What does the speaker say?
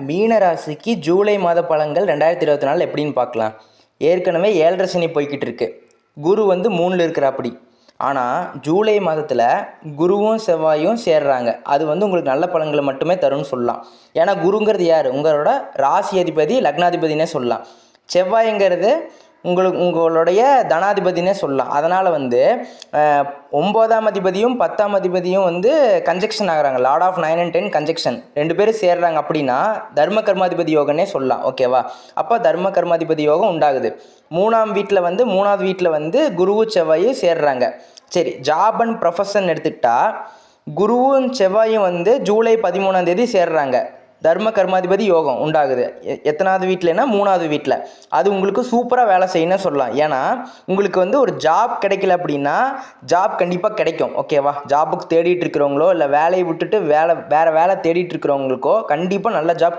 மீன ராசிக்கு ஜூலை மாத பலன்கள் 2024 எப்படின்னு பார்க்கலாம். ஏற்கனவே 7.5 சனி போய்கிட்டு இருக்கு. குரு வந்து 3ல் இருக்கிறாப்படி. ஆனால் ஜூலை மாதத்தில் குருவும் செவ்வாயும் சேர்றாங்க. அது வந்து உங்களுக்கு நல்ல பலன்களை மட்டுமே தரும்னு சொல்லலாம். ஏன்னா குருங்கிறது யார்? உங்களோட ராசி அதிபதி, லக்னாதிபதினே சொல்லலாம். செவ்வாய்ங்கிறது உங்களுடைய தனாதிபதினே சொல்லலாம். அதனால் வந்து 9ஆம் அதிபதியும் 10ஆம் அதிபதியும் வந்து கன்ஜெக்ஷன் ஆகிறாங்க. லார்ட் ஆஃப் 9 and 10 கன்ஜெக்ஷன் 2 பேரும் சேர்றாங்க அப்படின்னா தர்ம கர்மாதிபதி யோகனே சொல்லலாம். ஓகேவா? அப்போ தர்ம கர்மாதிபதி யோகம் உண்டாகுது. 3ஆம் வீட்டில் வந்து 3வது வீட்டில் வந்து குருவும் செவ்வாயும் சேர்றாங்க. சரி, ஜாப் அண்ட் ப்ரொஃபஷன் எடுத்துக்கிட்டா குருவும் செவ்வாயும் வந்து ஜூலை 13ஆம் தேதி சேர்றாங்க. தர்ம கர்மாதிபதி யோகம் உண்டாகுது. எத்தனாவது வீட்டிலனா 3வது வீட்டில். அது உங்களுக்கு சூப்பராக வேலை செய்யணும்னு சொல்லலாம். ஏன்னா உங்களுக்கு வந்து ஒரு ஜாப் கிடைக்கல அப்படின்னா ஜாப் கண்டிப்பாக கிடைக்கும். ஓகேவா? ஜாபுக்கு தேடிட்டு இருக்கிறவங்களோ இல்லை வேலையை விட்டுட்டு வேறு வேலை தேடிட்டு இருக்கிறவங்களுக்கோ கண்டிப்பாக நல்ல ஜாப்